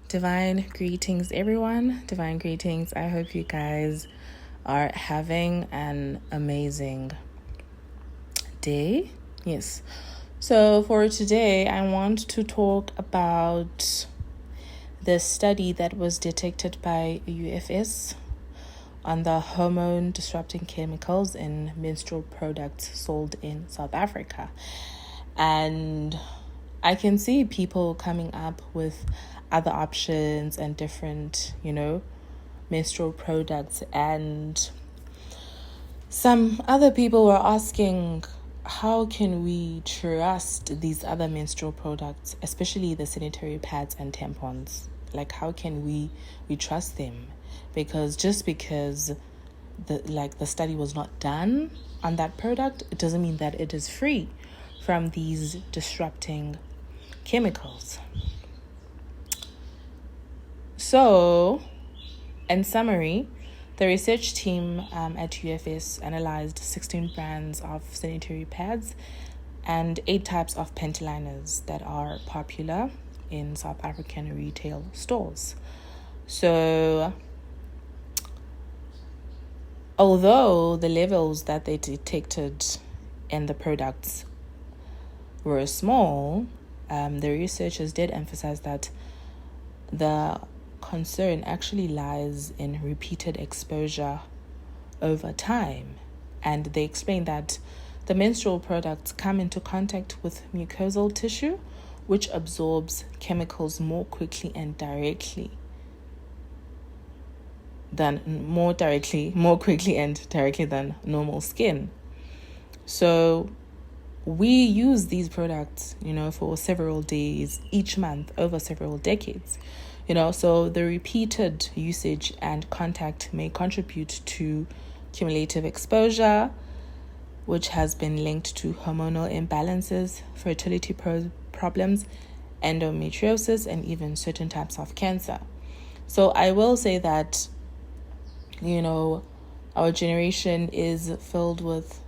Divine greetings, everyone. Divine greetings. I hope you guys are having an amazing day. Yes. So for today, I want to talk about the study that was detected by UFS on the hormone-disrupting chemicals in menstrual products sold in South Africa. And I can see people coming up with other options and different, menstrual products. And some other people were asking, how can we trust these other menstrual products, especially the sanitary pads and tampons? Like, how can we trust them? Because just because the study was not done on that product, it doesn't mean that it is free from these disrupting chemicals. So, in summary, the research team at UFS analyzed 16 brands of sanitary pads and 8 types of panty liners that are popular in South African retail stores. So, although the levels that they detected in the products were small, the researchers did emphasize that the concern actually lies in repeated exposure over time. And they explain that the menstrual products come into contact with mucosal tissue, which absorbs chemicals more quickly and more quickly and directly than normal skin. So we use these products, for several days each month over several decades. So the repeated usage and contact may contribute to cumulative exposure, which has been linked to hormonal imbalances, fertility problems, endometriosis, and even certain types of cancer. So I will say that, our generation is filled with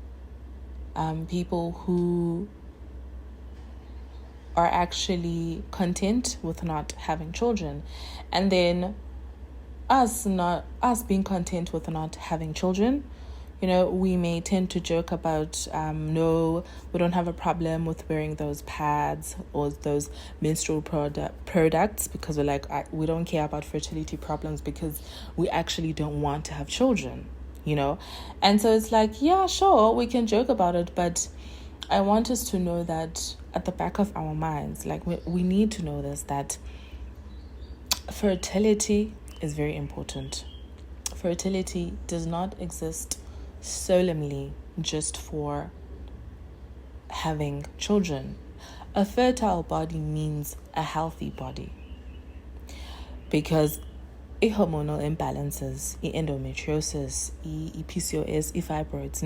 people who are actually content with not having children. And then us being content with not having children, we may tend to joke about, no, we don't have a problem with wearing those pads or those menstrual products because we're like, we don't care about fertility problems because we actually don't want to have children, And so it's like, yeah, sure, we can joke about it, but I want us to know that at the back of our minds, we need to know this, that fertility is very important. Fertility does not exist solemnly just for having children. A fertile body means a healthy body, because hormonal imbalances, endometriosis, PCOS, fibroids,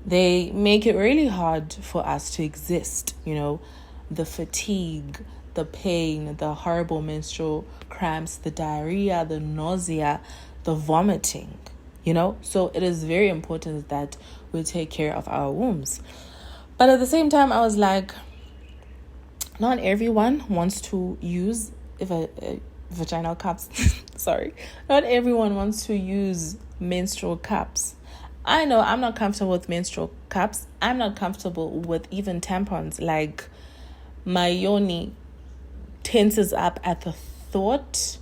they make it really hard for us to exist. The fatigue, the pain, the horrible menstrual cramps, the diarrhea, the nausea, the vomiting, So it is very important that we take care of our wombs. But at the same time, I was like, not everyone wants to use vaginal cups. Sorry. Not everyone wants to use menstrual cups. I know I'm not comfortable with menstrual cups. I'm not comfortable with even tampons. Like, my yoni tenses up at the thought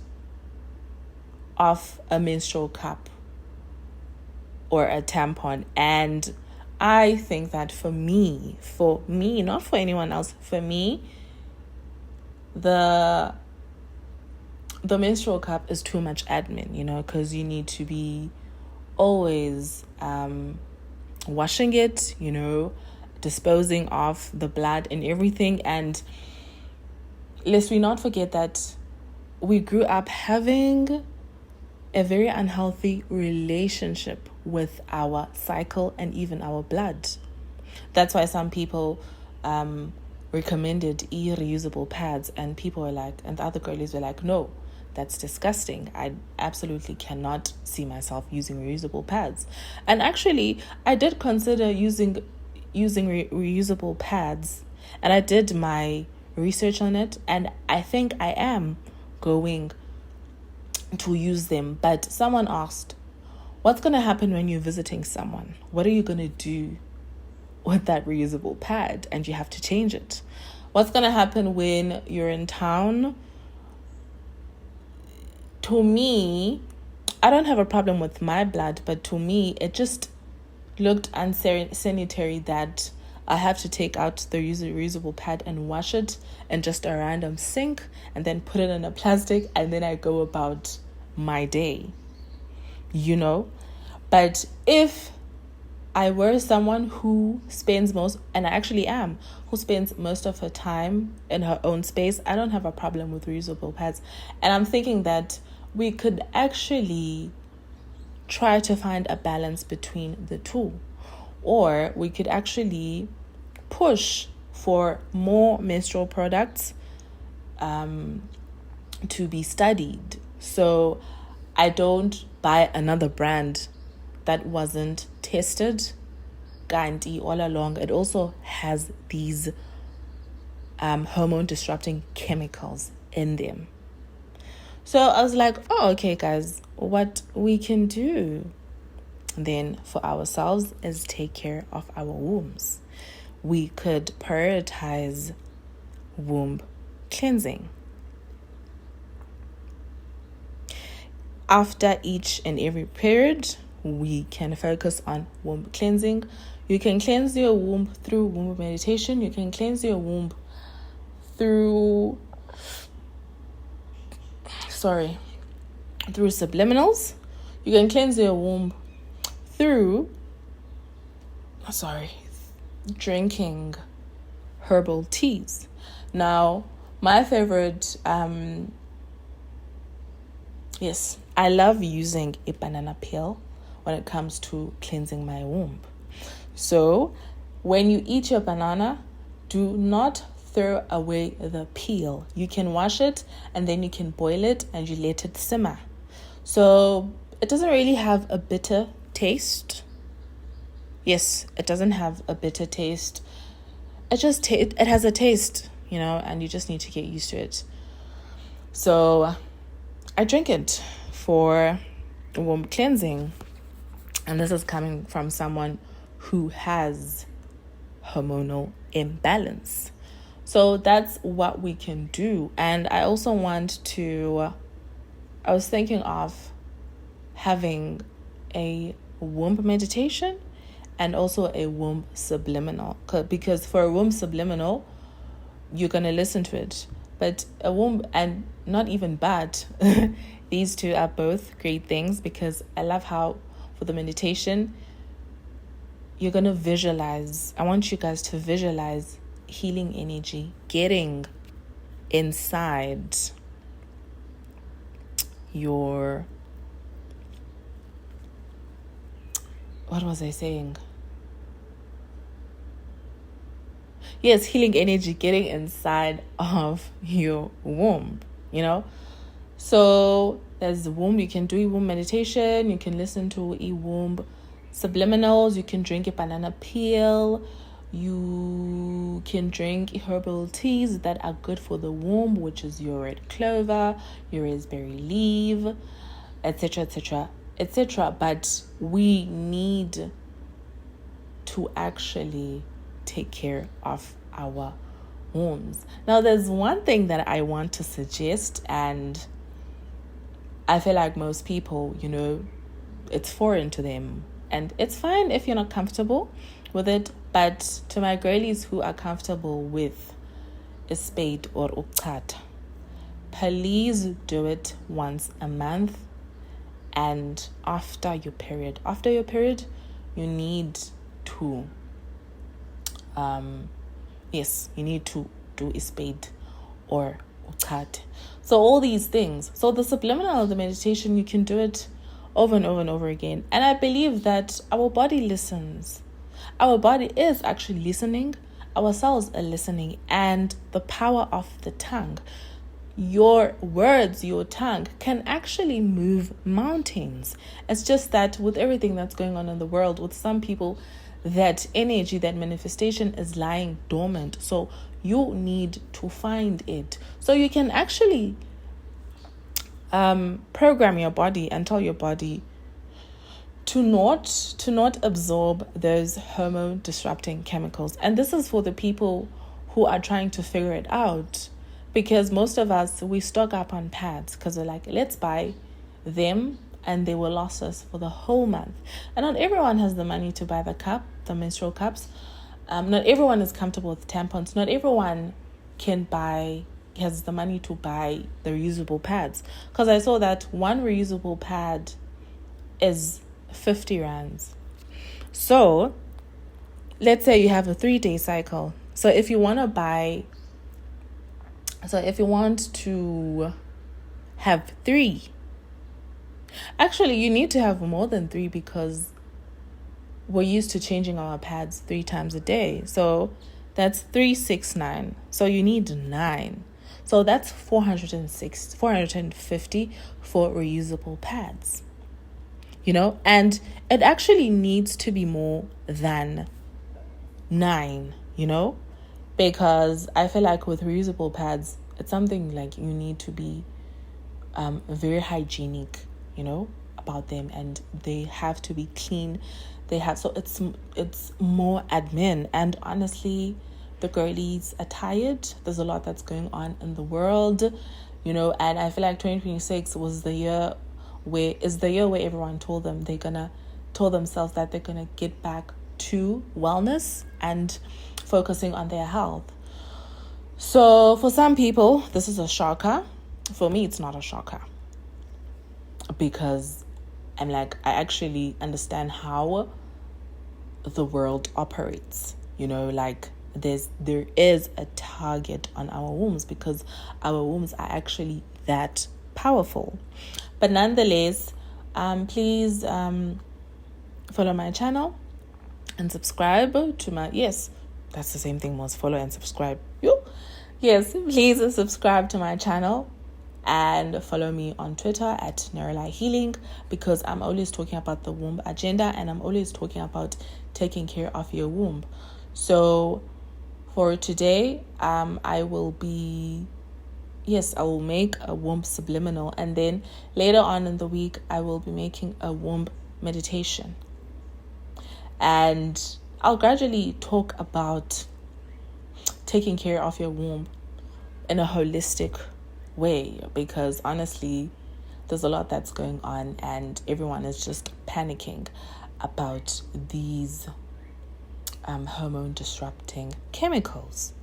of a menstrual cup or a tampon. And I think that for me, not for anyone else, for me, the menstrual cup is too much admin, because you need to be always washing it, disposing of the blood and everything. And lest we not forget that we grew up having a very unhealthy relationship with our cycle and even our blood. That's why some people recommended reusable pads, and people were like, and the other girlies were like, no, that's disgusting. I absolutely cannot see myself using reusable pads. And actually, I did consider using reusable pads, and I did my research on it, and I think I am going to use them. But someone asked, what's going to happen when you're visiting someone? What are you going to do with that reusable pad and you have to change it? What's going to happen when you're in town? To me, I don't have a problem with my blood, but to me, it just looked unsanitary that I have to take out the reusable pad and wash it in just a random sink and then put it in a plastic and then I go about my day, But if I were someone who spends and I actually am, who spends most of her time in her own space, I don't have a problem with reusable pads. And I'm thinking that we could actually try to find a balance between the two. Or we could actually push for more menstrual products to be studied. So I don't buy another brand that wasn't tested. Ganti all along, it also has these hormone-disrupting chemicals in them. So I was like, oh, okay, guys, what we can do then for ourselves is take care of our wombs. We could prioritize womb cleansing. After each and every period, we can focus on womb cleansing. You can cleanse your womb through womb meditation. You can cleanse your womb through subliminals. You can cleanse your womb through drinking herbal teas. Now, my favorite, I love using a banana peel when it comes to cleansing my womb. So when you eat your banana, do not throw away the peel. You can wash it and then you can boil it and you let it simmer. So it doesn't really have a bitter taste. Yes, it doesn't have a bitter taste. It has a taste, and you just need to get used to it. So I drink it for womb cleansing. And this is coming from someone who has hormonal imbalance. So that's what we can do. And I also I was thinking of having a womb meditation and also a womb subliminal. Because for a womb subliminal, you're going to listen to it. But a womb, and not even bad, these two are both great things, because I love how for the meditation, you're going to visualize. I want you guys to visualize healing energy getting inside your, what was I saying? Yes, healing energy getting inside of your womb, So there's the womb. You can do a womb meditation. You can listen to a womb subliminals. You can drink a banana peel. You can drink herbal teas that are good for the womb, which is your red clover, your raspberry leaf, etc., etc., etc. But we need to actually take care of our wombs. Now, there's one thing that I want to suggest, and I feel like most people, it's foreign to them. And it's fine if you're not comfortable with it, but to my girlies who are comfortable with a spade or ukchat, please do it once a month and after your period. After your period, you need to you need to do a spade or ukchat. So all these things. So the subliminal, the meditation, you can do it over and over and over again. And I believe that our body listens. Our body is actually listening. Our cells are listening. And the power of the tongue, your words, your tongue can actually move mountains. It's just that with everything that's going on in the world, with some people, that energy, that manifestation is lying dormant. So you need to find it. So you can actually program your body and tell your body to not absorb those hormone disrupting chemicals. And this is for the people who are trying to figure it out, because most of us, we stock up on pads because we're like, let's buy them and they will last us for the whole month. And not everyone has the money to buy the menstrual cups. Not everyone is comfortable with tampons. Not everyone has the money to buy the reusable pads, because I saw that one reusable pad is 50 rands. So let's say you have a 3-day cycle. So if you want to have 3, actually you need to have more than 3, because we're used to changing our pads 3 times a day. So that's 3, 6, 9. So you need 9. So that's 450 for reusable pads. And it actually needs to be more than 9, because I feel like with reusable pads, it's something like you need to be very hygienic, about them, and they have to be clean. So it's more admin, and honestly, the girlies are tired. There's a lot that's going on in the world, and I feel like 2026 was the year where everyone told themselves that they're gonna get back to wellness and focusing on their health. So for some people, this is a shocker. For me, it's not a shocker, because I'm like, I actually understand how the world operates. There is a target on our wombs, because our wombs are actually that powerful. But nonetheless, please follow my channel and subscribe to my, yes, that's the same thing, most follow and subscribe. Yes, please subscribe to my channel and follow me on Twitter at Neroli Healing, because I'm always talking about the womb agenda, and I'm always talking about taking care of your womb. So for today, I will make a womb subliminal, and then later on in the week, I will be making a womb meditation. And I'll gradually talk about taking care of your womb in a holistic way, because honestly, there's a lot that's going on, and everyone is just panicking about these hormone disrupting chemicals,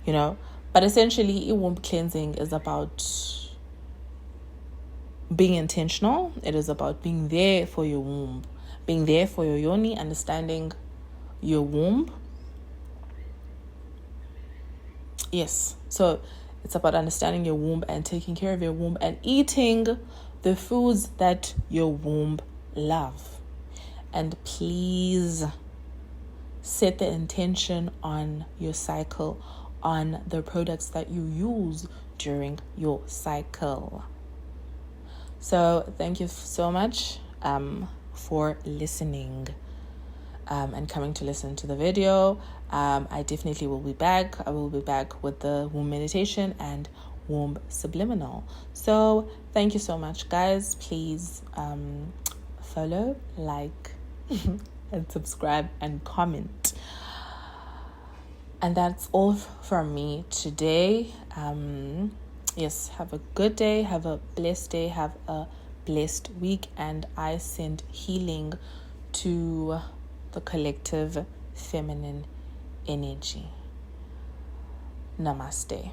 But essentially, womb cleansing is about being intentional. It is about being there for your womb, being there for your yoni, understanding your womb. Yes, so it's about understanding your womb and taking care of your womb and eating the foods that your womb love. And please set the intention on your cycle, on the products that you use during your cycle. So thank you so much for listening and coming to listen to the video. I definitely will be back. I will be back with the womb meditation and womb subliminal. So thank you so much, guys. Please follow, like, and subscribe and comment. And that's all from me today. Yes, have a good day, have a blessed day, have a blessed week, and I send healing to the collective feminine energy. Namaste.